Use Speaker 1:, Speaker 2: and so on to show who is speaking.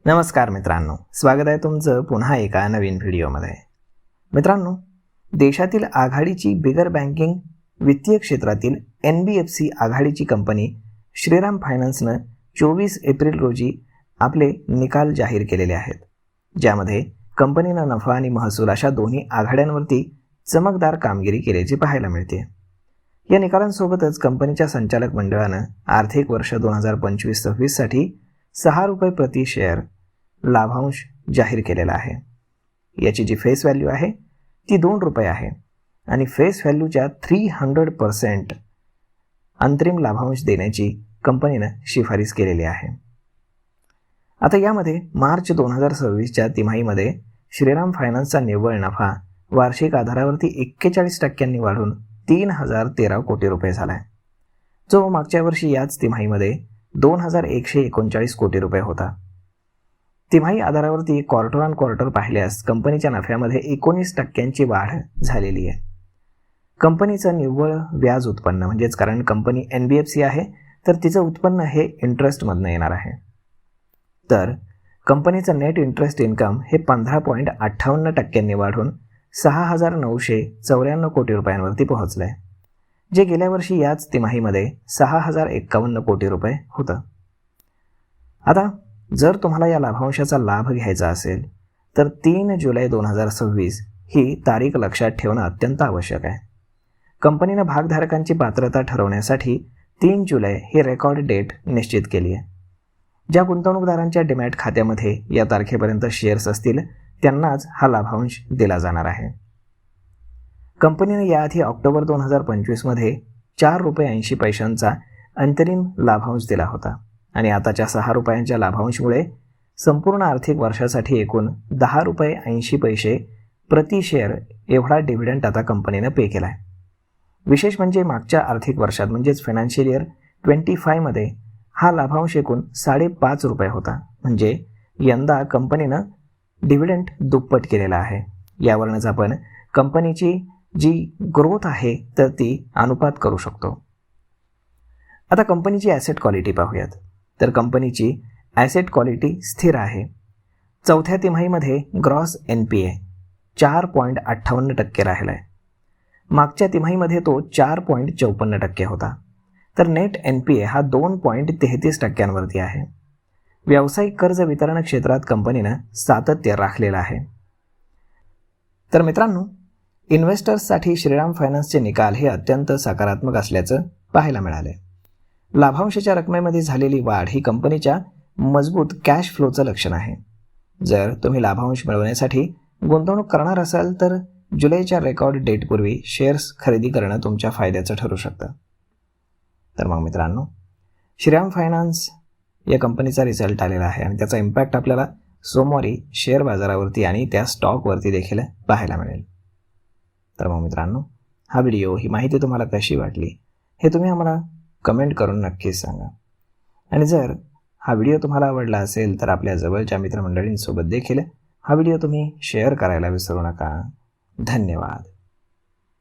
Speaker 1: नमस्कार मित्रांनो, स्वागत आहे तुमचं पुन्हा एका नवीन व्हिडिओमध्ये. मित्रांनो, देशातील आघाडीची बिगर बँकिंग वित्तीय क्षेत्रातील NBFC आघाडीची कंपनी श्रीराम फायनान्सनं 24 एप्रिल रोजी आपले निकाल जाहीर केलेले आहेत, ज्यामध्ये कंपनीनं नफा आणि महसूल अशा दोन्ही आघाड्यांवरती चमकदार कामगिरी केल्याची पाहायला मिळते. या निकालांसोबतच कंपनीच्या संचालक मंडळानं आर्थिक वर्ष 2025-26 साठी 6 रुपये प्रति शेअर लाभांश जाहीर केलेला आहे. याची जी फेस व्हॅल्यू आहे ती 2 रुपये आहे आणि फेस व्हॅल्यूच्या 300% अंतरिम लाभांश देण्याची कंपनीनं शिफारस केलेली आहे. आता यामध्ये मार्च 2026च्या तिमाहीमध्ये श्रीराम फायनान्सचा निव्वळ नफा वार्षिक आधारावरती 41% वाढून 3013 कोटी रुपये झाला आहे, जो मागच्या वर्षी याच तिमाहीमध्ये 2139 कोटी रुपये होता. तिमाही आधारावरती क्वार्टर ऑन क्वार्टर पाहिल्यास कंपनीच्या नफ्यामध्ये 19% वाढ झालेली आहे. कंपनीचं निव्वळ व्याज उत्पन्न म्हणजेच कारण कंपनी NBFC आहे तर तिचं उत्पन्न हे इंटरेस्टमधनं येणार आहे. तर कंपनीचं नेट इंटरेस्ट इन्कम हे 15.58% वाढून 6,994 कोटी रुपयांवरती पोहोचलं आहे, जे गेल्या वर्षी याच तिमाहीमध्ये 6,051 कोटी रुपये होतं. आता जर तुम्हाला या लाभांशाचा लाभ घ्यायचा असेल तर 3 जुलै 2026 ही तारीख लक्षात ठेवणं अत्यंत आवश्यक आहे. कंपनीनं भागधारकांची पात्रता ठरवण्यासाठी 3 जुलै ही रेकॉर्ड डेट निश्चित केली आहे. ज्या गुंतवणूकदारांच्या डीमॅट खात्यामध्ये या तारखेपर्यंत शेअर्स असतील त्यांनाच हा लाभांश दिला जाणार आहे. कंपनीनं याआधी ऑक्टोबर 2025मध्ये 4 रुपये 80 पैशांचा अंतरिम लाभांश दिला होता आणि आताच्या 6 रुपयांच्या लाभांशमुळे संपूर्ण आर्थिक वर्षासाठी एकूण 10 रुपये 80 पैसे प्रति शेअर एवढा डिव्हिडंड आता कंपनीनं पे केला आहे. विशेष म्हणजे मागच्या आर्थिक वर्षात म्हणजेच फायनान्शियल इयर 25मध्ये हा लाभांश एकूण 5.5 रुपये होता. म्हणजे यंदा कंपनीनं डिव्हिडंड दुप्पट केलेला आहे. यावरूनच आपण कंपनीची जी ग्रोथ आहे तर ती अनुपात करू शकतो. आता कंपनीची ॲसेट क्वालिटी पाहूयात. तर कंपनीची ॲसेट क्वालिटी स्थिर आहे. चौथ्या तिमाहीमध्ये ग्रॉस NPA 4.58% राहिला आहे. मागच्या तिमाहीमध्ये तो 4.54% होता. तर नेट NPA हा 2.33% आहे. व्यावसायिक कर्ज वितरण क्षेत्रात कंपनीनं सातत्य राखलेलं आहे. तर मित्रांनो, इन्व्हेस्टर्ससाठी श्रीराम फायनान्सचे निकाल हे अत्यंत सकारात्मक असल्याचं पाहायला मिळाले. लाभांशाच्या रकमेमध्ये झालेली वाढ ही कंपनीच्या मजबूत कॅश फ्लोचं लक्षण आहे. जर तुम्ही लाभांश मिळवण्यासाठी गुंतवणूक करणार असाल तर जुलैच्या रेकॉर्ड डेटपूर्वी शेअर्स खरेदी करणं तुमच्या फायद्याचं ठरू शकतं. तर मग मित्रांनो, श्रीराम फायनान्स या कंपनीचा रिझल्ट आलेला आहे आणि त्याचा इम्पॅक्ट आपल्याला सोमवारी शेअर बाजारावरती आणि त्या स्टॉकवरती देखील पाहायला मिळेल. तर मग मित्रांनो, हा व्हिडिओ ही माहिती तुम्हाला कशी वाटली हे तुम्ही आम्हाला कमेंट करून नक्कीच सांगा. आणि जर हा व्हिडिओ तुम्हाला आवडला असेल तर आपल्या जवळच्या मित्रमंडळींसोबत देखील हा व्हिडिओ तुम्ही शेअर करायला विसरू नका. धन्यवाद.